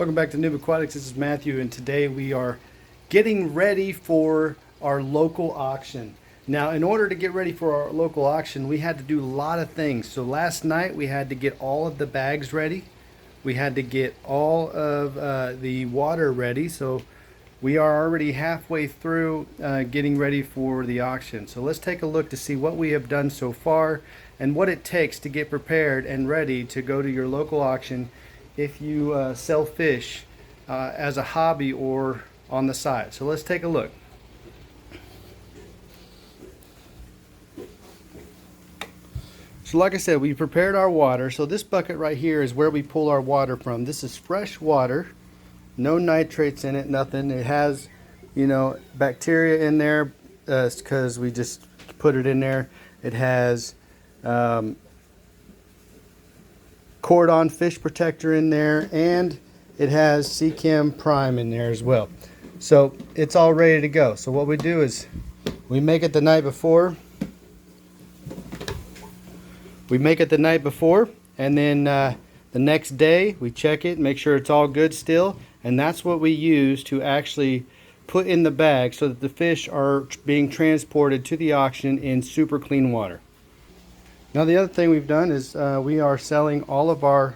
Welcome back to NoobAquatics. This is Matthew, and today we are getting ready for our local auction. Now, in order to get ready for our local auction, we had to do a lot of things. So last night we had to get all of the bags ready. We had to get all of the water ready. So we are already halfway through getting ready for the auction. So let's take a look to see what we have done so far and what it takes to get prepared and ready to go to your local auction if you sell fish as a hobby or on the side. So let's take a look. So like I said, we prepared our water. So this bucket right here is where we pull our water from. This is fresh water, no nitrates in it, nothing. It has, you know, bacteria in there because we just put it in there. It has cordon fish protector in there, and it has Seachem Prime in there as well. So it's all ready to go. So what we do is we make it the night before. And then the next day we check it, make sure it's all good still, and that's what we use to actually put in the bag so that the fish are being transported to the auction in super clean water. Now the other thing we've done is we are selling all of our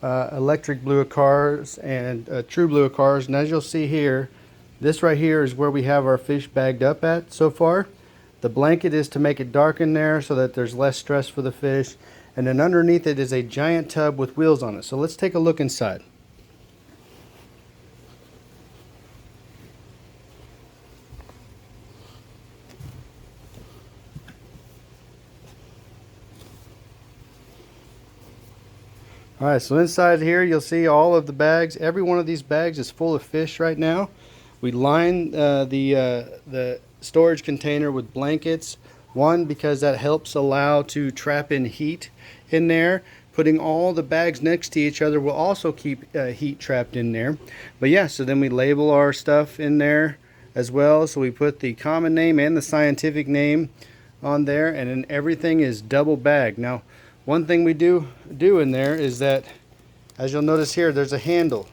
electric Bluicars and true Bluicars, and as you'll see here, this right here is where we have our fish bagged up at so far. The blanket is to make it dark in there so that there's less stress for the fish, and then underneath it is a giant tub with wheels on it. So let's take a look inside. Alright, so inside here you'll see all of the bags. Every one of these bags is full of fish right now. We line the storage container with blankets. One, because that helps allow to trap in heat in there. Putting all the bags next to each other will also keep heat trapped in there. But yeah, so then we label our stuff in there as well. So we put the common name and the scientific name on there, and then everything is double bagged. Now, one thing we do in there is that, as you'll notice here, there's a handle.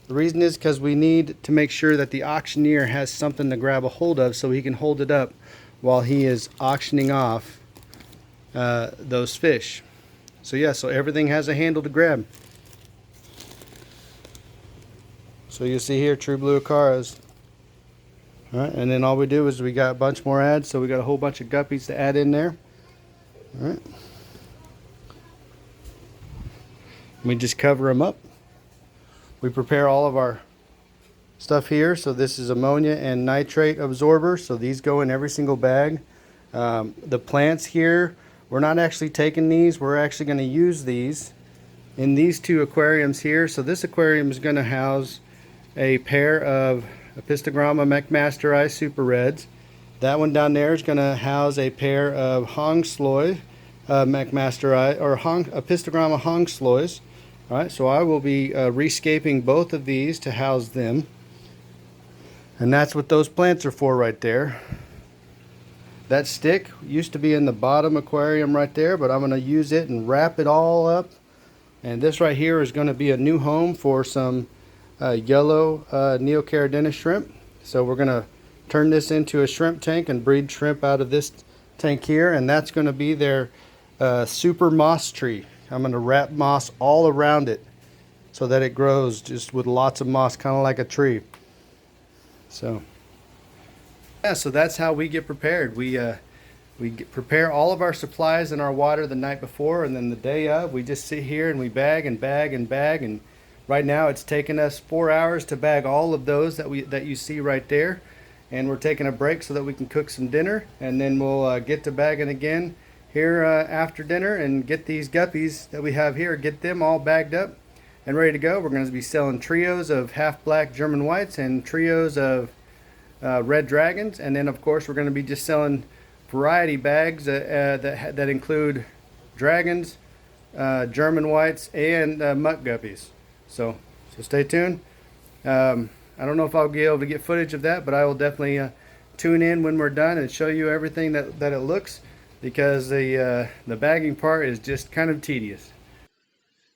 The reason is because we need to make sure that the auctioneer has something to grab a hold of so he can hold it up while he is auctioning off those fish. So yeah, so everything has a handle to grab. So you see here, True Bluicars. Alright, and then all we do is we got a bunch more ads, so we got a whole bunch of guppies to add in there. Alright. We just cover them up. We prepare all of our stuff here. So this is ammonia and nitrate absorber. So these go in every single bag. The plants here, we're not actually taking these. We're actually going to use these in these two aquariums here. So this aquarium is going to house a pair of Apistogramma McMasterI Super Reds. That one down there is going to house a pair of Hongsloy McMasterI or Apistogramma Hongsloys. Alright, so I will be rescaping both of these to house them. And that's what those plants are for right there. That stick used to be in the bottom aquarium right there, but I'm going to use it and wrap it all up. And this right here is going to be a new home for some yellow Neocaridina shrimp. So we're going to turn this into a shrimp tank and breed shrimp out of this tank here. And that's going to be their super moss tree. I'm going to wrap moss all around it so that it grows just with lots of moss, kind of like a tree. So yeah, so that's how we get prepared. We prepare all of our supplies and our water the night before, and then the day of we just sit here and we bag and bag and bag. And right now it's taken us 4 hours to bag all of those that you see right there. And we're taking a break so that we can cook some dinner, and then we'll get to bagging again here after dinner and get these guppies that we have here, get them all bagged up and ready to go. We're going to be selling trios of half black German whites and trios of red dragons, and then of course we're going to be just selling variety bags that include dragons, German whites, and muck guppies. So stay tuned. I don't know if I'll be able to get footage of that, but I will definitely tune in when we're done and show you everything that it looks, because the bagging part is just kind of tedious.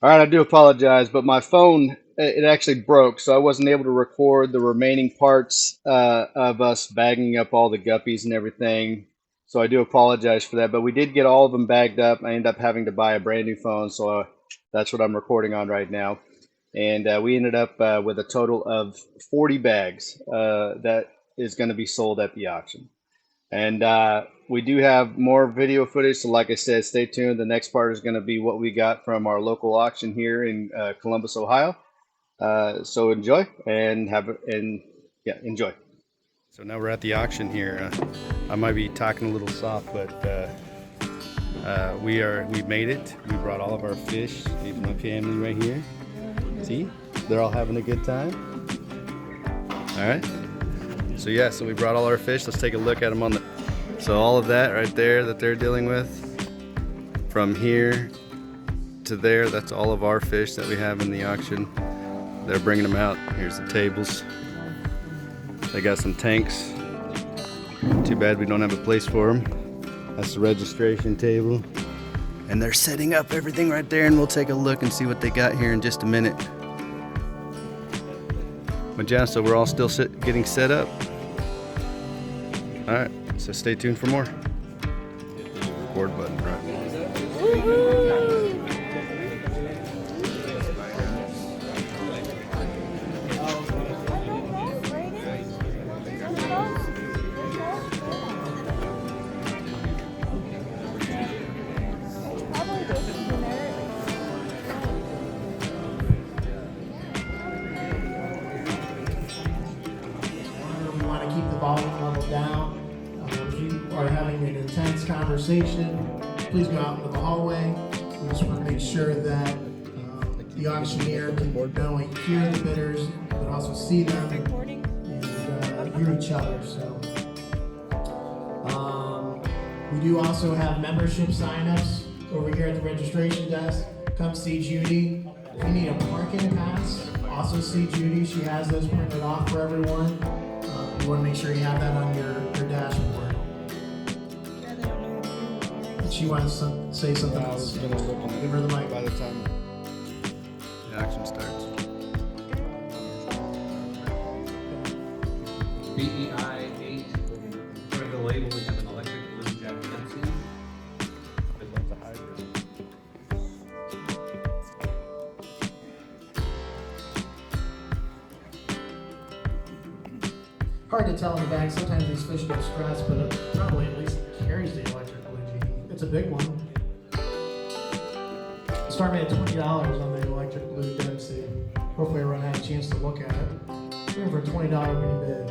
All right, I do apologize, but my phone it actually broke, so I wasn't able to record the remaining parts of us bagging up all the guppies and everything. So I do apologize for that, but we did get all of them bagged up. I ended up having to buy a brand new phone, so that's what I'm recording on right now. And we ended up with a total of 40 bags that is going to be sold at the auction. And we do have more video footage, so like I said, stay tuned. The next part is going to be what we got from our local auction here in Columbus, Ohio. So enjoy and enjoy. So now we're at the auction here. I might be talking a little soft, but we made it. We brought all of our fish. Even my family right here. See, they're all having a good time. All right. So yeah, so we brought all our fish. Let's take a look at them on the. So all of that right there that they're dealing with, from here to there, that's all of our fish that we have in the auction. They're bringing them out. Here's the tables. They got some tanks. Too bad we don't have a place for them. That's the registration table. And they're setting up everything right there, and we'll take a look and see what they got here in just a minute. But yeah, so we're all still getting set up. All right, so stay tuned for more. Record button, right? Keep the volume level down. If you are having an intense conversation, please go out into the hallway. We just want to make sure that the auctioneer can not only hear the bidders, but also see them and hear each other. So we do also have membership signups over here at the registration desk. Come see Judy. If you need a parking pass, also see Judy. She has those printed off for everyone. You want to make sure you have that on your dashboard. She wants to say something else. Give her the mic. By the time the action starts. BEI 8. For the label, we have an electric blue Jack Dempsey. It looks a hybrid. Hard to tell in the back. Sometimes these fish get stressed, but it probably at least carries the electric blue genie. It's a big one. Start me at $20 on the electric blue Dempsey. Hopefully everyone had a chance to look at it. Looking for a $20 mini bid.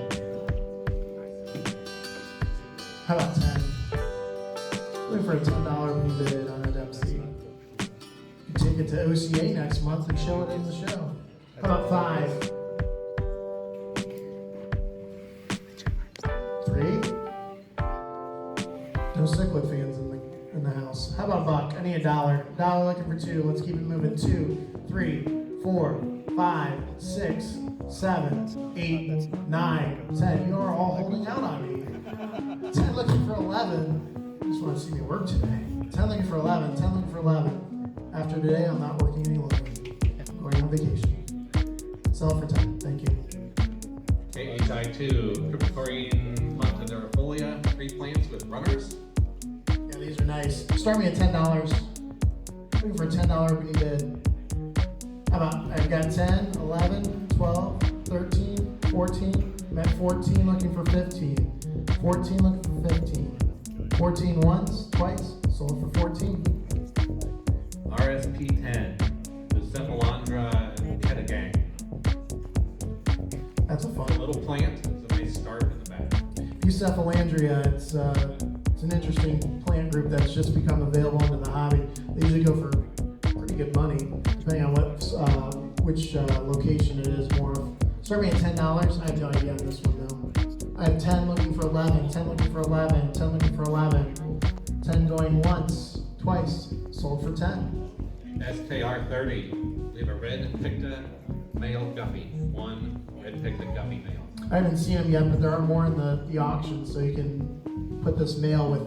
How about 10? Looking for a $10 mini bid on a Dempsey. You can take it to OCA next month and show it in the show. How about 5? 3? No cichlid fans in the house. How about a buck? I need $1. $1 looking for 2. Let's keep it moving. 2, 3, 4, 5, 6, 7, 8, 9, 10. You are all holding out on me. 10 looking for 11. You just want to see me work today. 10 looking for 11. 10 looking for 11. After today, I'm not working any longer. I'm going on vacation. Sell it for 10. Thank you. KHI2, Cryptocorean Pontidarefolia, 3 plants with runners. Yeah, these are nice. Start me at $10. Looking for a $10 mini bid. How about, I've got 10, 11, 12, 13, 14. I'm at 14 looking for 15. 14 looking for 15. 14 once, twice, sold for 14. RSP10, the Cephalandra Ketagang. That's a fun A little plant, it's a nice start in the back. Eupcephalandria, it's an interesting plant group that's just become available into the hobby. They usually go for pretty good money, depending on which location it is more of. Start me at $10. I have no idea on this one though. I have 10 looking for 11, 10 looking for 11, 10 looking for 11, 10 going once, twice, sold for 10. SKR30, we have a red Picta male guppy, 1 red Picta guppy male. I haven't seen them yet, but there are more in the auction, so you can put this male with,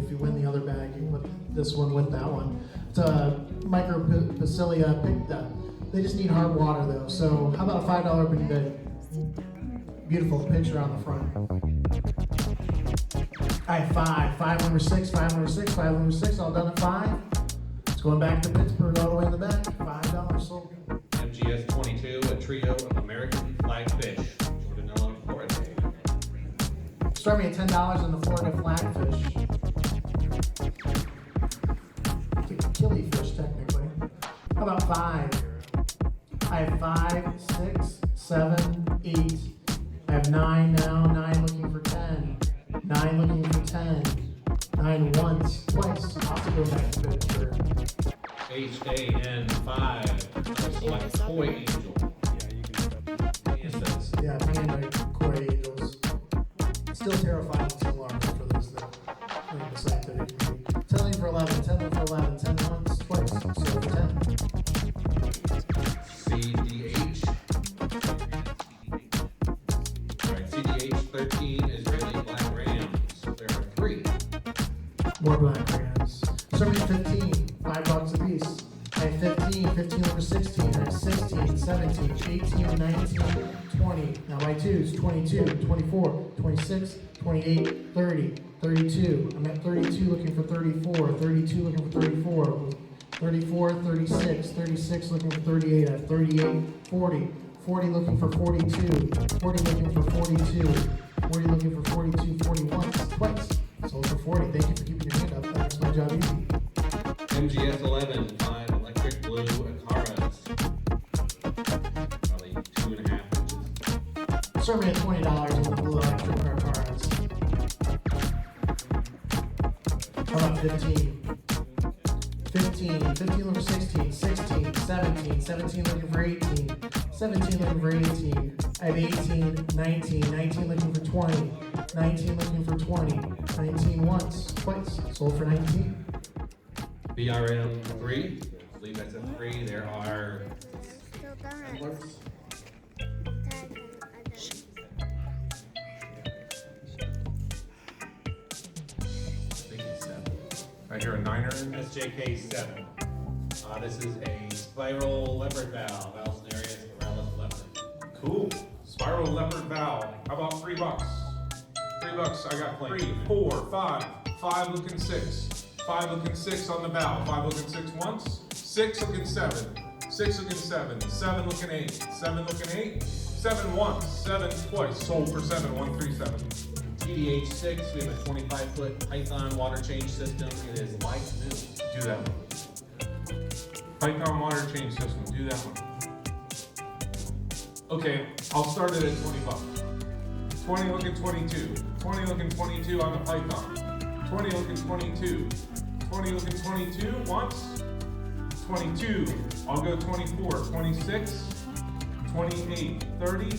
if you win the other bag, you can put this one with that one. It's a Micropicilia Picta. They just need hard water though. So how about a $5 opening bid? Beautiful picture on the front. I have five number six, five number six, all done at 5. It's going back to Pittsburgh all the way in the back. $5 sold. MGS 22, a trio of American flagfish. Vanilla Florida. Start me at $10 on the Florida flagfish. It's a killifish technically. How about 5? I have 5, 6, 7, 8. I have 9 now. 9 looking for 10. 9 looking for 10. 9 once, twice. Also go back to Pittsburgh. HAN5. Select Toy Angel. Pandas. Yeah, panda koi angels. Still terrifying to large for those that leave the site that it can be. 10 looking for 11, 10 looking for 11, 10 once, twice, so for 10. CDH. Alright, CDH 13 Israeli Black Rams. There are 3. More black rams. Start me at 15, $5 a piece. I have 15 over 16, I have 16, 17, 18, 19, 20. Now my 2s, 22, 24, 26, 28, 30, 32. I'm at 32 looking for 34, 32 looking for 34, 34, 36, 36 looking for 38, I have 38, 40, 40 looking for 42, 40 looking for 42, 40 looking for 42, 40 once, twice. Sold for 40. Thank you for keeping your hand up. That makes my job easy. MGS 11, 5 electric blue Acaras. Probably 2.5 inches. Serve me at $20 on the blue electric car cards. How about 15? 15 looking for 16, 16, 17, 17 looking for 18, 17 looking for 18. I have 18, 19, 19 looking for 20, 19 looking for 20, 19 once, twice, sold for 19. BRM 3, I believe that's a 3. There are Right here, a 9er. SJK 7. This is a spiral leopard valve. Valves in areas around the leopard. Cool. Spiral leopard valve. How about $3? $3. I got 3, 4, 5. 5 looking 6. 5 looking 6 on the valve. 5 looking 6 once. 6 looking 7. 6 looking 7. 7 looking 8. 7 looking 8. 7 once. 7 twice. Sold for 7. 137. TDH 6, we have a 25-foot Python water change system. It is like new. Do that one. Python water change system. Do that one. Okay, I'll start it at $20. 20 looking 22. 20 looking 22 on the Python. 20 looking 22. 20 looking 22 once. 22. I'll go 24. 26. 28. 30.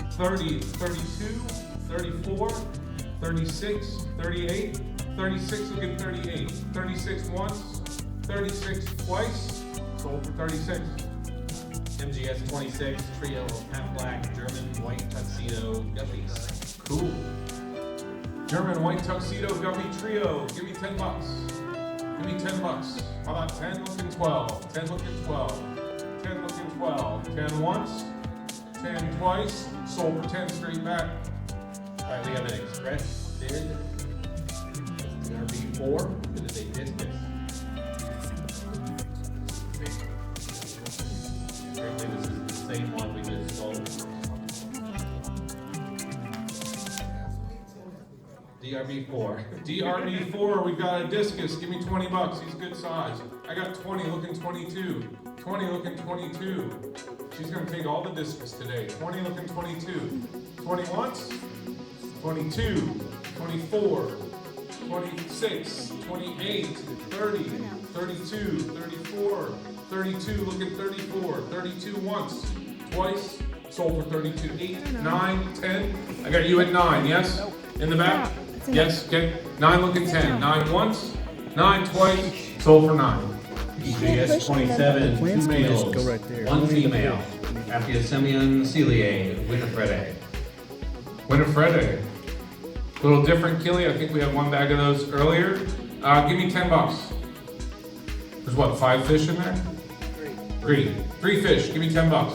30. 32. 34. 36. 38. 36 looking 38. 36 once. 36 twice. Sold for 36. MGS 26, trio of half black German white tuxedo guppies. Cool. German white tuxedo guppy trio. Give me $10. Give me $10. How about 10 looking 12? 10 looking 12. 10 looking 12. 10 once. 10 twice. Sold for 10 straight back. Alright, we have an express bid. RB4. It is a discus. Apparently this is the same one we just sold. DRB4. DRB4, we've got a discus. Give me $20. He's good size. I got 20 looking 22. 20 looking 22. She's gonna take all the discus today. 20 looking 22. 20 once. 22. 24. 26. 28. 30. 32. 34. 32 looking 34. 32 once. Twice. Sold for 32. 8, 9, 10. I got you at 9, yes? In the back? Yes, okay. 9 looking 10. 9 once. 9 twice. Sold for 9. DJS 27, 2 males, Go right there. 1 female. Appiosemion ciliae, Winifrede. Winifrede. A little different, Killy. I think we had 1 bag of those earlier. Give me $10. There's what, 5 fish in there? Three fish, give me 10 bucks.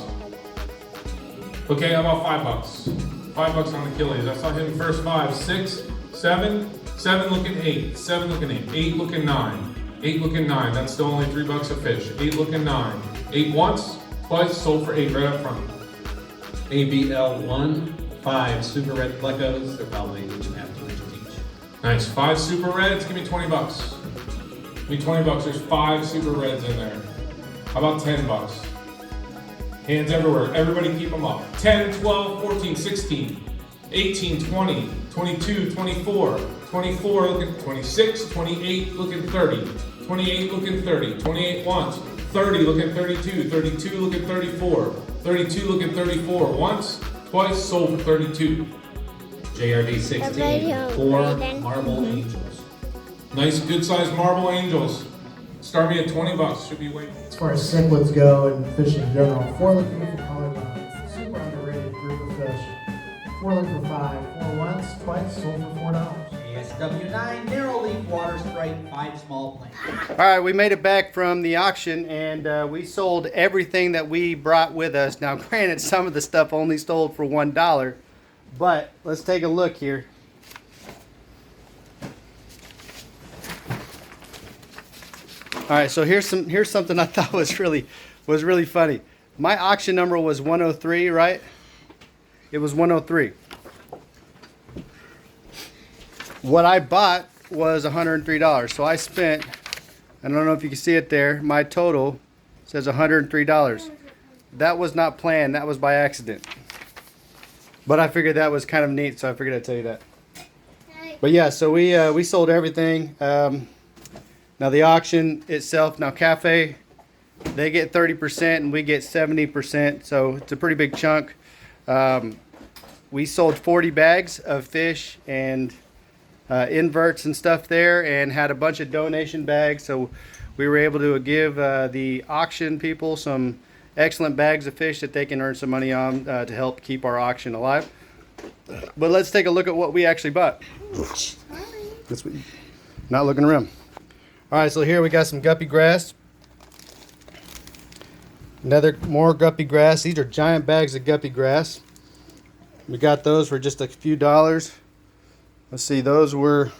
Okay, how about 5 bucks? 5 bucks on Achilles. I saw him first 5, 6, 7, 7 looking 8, 7 looking 8, 8 looking 9, 8 looking 9. That's still only 3 bucks a fish. 8 looking 9. 8 once, twice, sold for 8 right up front. ABL1, 5 Super Red Plecos. They're probably each and a half 2 inches each. Nice, 5 super reds, give me 20 bucks. Give me 20 bucks, there's 5 super reds in there. How about 10 bucks? Hands everywhere, everybody keep them up. 10, 12, 14, 16, 18, 20, 22, 24, 24 looking 26, 28 looking 30, 28 looking 30, 28 once, 30 looking 32, 32 looking 34, 32 looking 34 once, twice, sold for 32. JRD 16, 4 Marble Angels. Nice good sized marble angels. Start me at 20 bucks, should be waiting. As far as cichlids go and fishing in general, 4 looking for collarbone. Super underrated group of fish. 4 looking for 5. 4 once, twice, sold for $4. ASW9 Narrow Leaf Water Stripe 5 Small Plankton. All right, we made it back from the auction, and we sold everything that we brought with us. Now, granted, some of the stuff only sold for $1, but let's take a look here. All right, so here's something I thought was really funny. My auction number was 103, right? It was 103. What I bought was $103. So I spent, I don't know if you can see it there, my total says $103. That was not planned, that was by accident. But I figured that was kind of neat, so I figured I'd tell you that. But yeah, so we sold everything. Now the auction itself, now Cafe, they get 30% and we get 70%, so it's a pretty big chunk. We sold 40 bags of fish and inverts and stuff there, and had a bunch of donation bags, so we were able to give the auction people some excellent bags of fish that they can earn some money on to help keep our auction alive. But let's take a look at what we actually bought. Not looking around. All right, so here we got some guppy grass. More guppy grass. These are giant bags of guppy grass. We got those for just a few dollars. Let's see, those were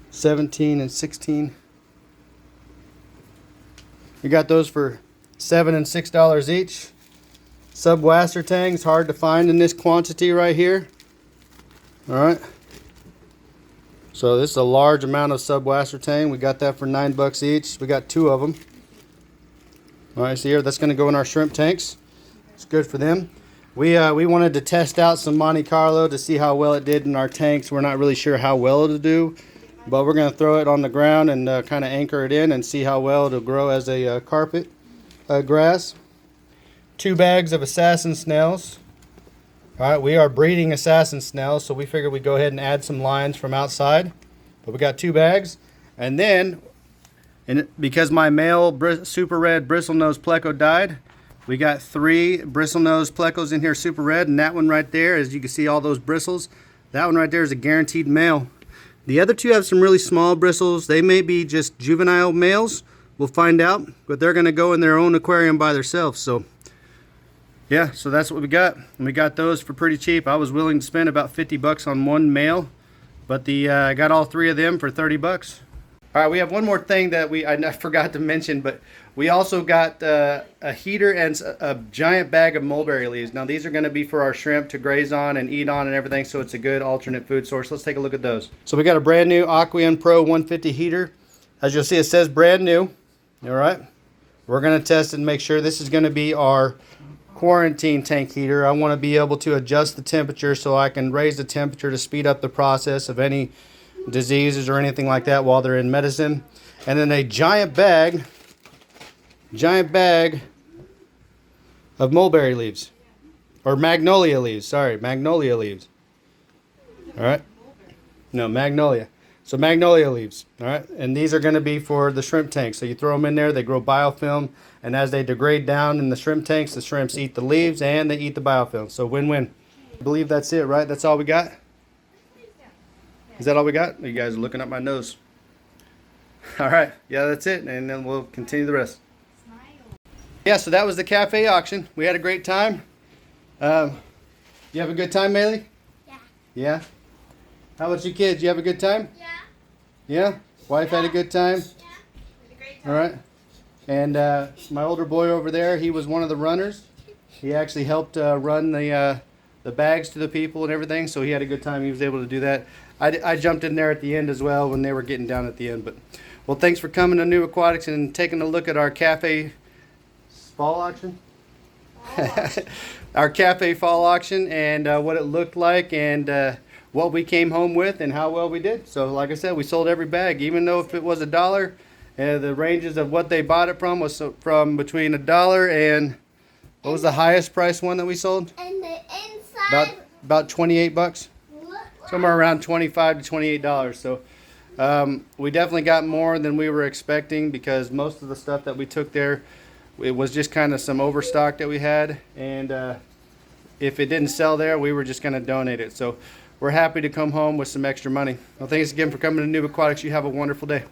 17 and 16. We got those for $7 and $6 each. Subwasser tangs, hard to find in this quantity right here. All right. So this is a large amount of subwasser tang. We got that for $9 each. We got 2 of them. All right, so here that's going to go in our shrimp tanks. It's good for them. We wanted to test out some Monte Carlo to see how well it did in our tanks. We're not really sure how well it'll do, but we're going to throw it on the ground and kind of anchor it in and see how well it'll grow as a carpet grass. 2 bags of assassin snails. All right, we are breeding assassin snails, so we figured we'd go ahead and add some lines from outside. But we got 2 bags, and then, because my male Super Red Bristlenose Pleco died, we got 3 Bristlenose Plecos in here, Super Red, and that one right there, as you can see all those bristles, that one right there is a guaranteed male. The other 2 have some really small bristles. They may be just juvenile males. We'll find out, but they're going to go in their own aquarium by themselves. So yeah, so that's what we got. And we got those for pretty cheap. I was willing to spend about 50 bucks on one male, but I got all 3 of them for 30 bucks. All right, we have one more thing that I forgot to mention, but we also got a heater and a giant bag of mulberry leaves. Now these are going to be for our shrimp to graze on and eat on and everything, so it's a good alternate food source. Let's take a look at those. So we got a brand new Aquien Pro 150 heater. As you'll see, it says brand new. All right, we're going to test and make sure this is going to be our quarantine tank heater. I want to be able to adjust the temperature so I can raise the temperature to speed up the process of any diseases or anything like that while they're in medicine. And then a giant bag of mulberry leaves, or magnolia leaves, sorry, magnolia leaves. All right, no, magnolia. So magnolia leaves, all right, and these are going to be for the shrimp tank. So you throw them in there, they grow biofilm, and as they degrade down in the shrimp tanks, the shrimps eat the leaves and they eat the biofilm. So win-win. I believe that's it, right? That's all we got? Is that all we got? You guys are looking up my nose. All right, yeah, that's it, and then we'll continue the rest. Yeah, so that was the cafe auction. We had a great time. You have a good time, Maylee? Yeah. Yeah? How about you kids? You have a good time? Yeah. Yeah? Wife had a good time? Yeah. Had a great time. All right. And my older boy over there, he was one of the runners. He actually helped run the bags to the people and everything, so he had a good time. He was able to do that. I jumped in there at the end as well when they were getting down at the end. But well, thanks for coming to NoobAquatics and taking a look at our cafe fall auction. Our cafe fall auction and what it looked like and what we came home with and how well we did. So like I said, we sold every bag, even though if it was $1. The ranges of what they bought it from was from between $1 and what was the highest price one that we sold? And the inside. About 28 bucks. Somewhere around $25 to $28. So we definitely got more than we were expecting because most of the stuff that we took there, it was just kind of some overstock that we had, and if it didn't sell there, we were just going to donate it. So we're happy to come home with some extra money. Well, thanks again for coming to NoobAquatics. You have a wonderful day.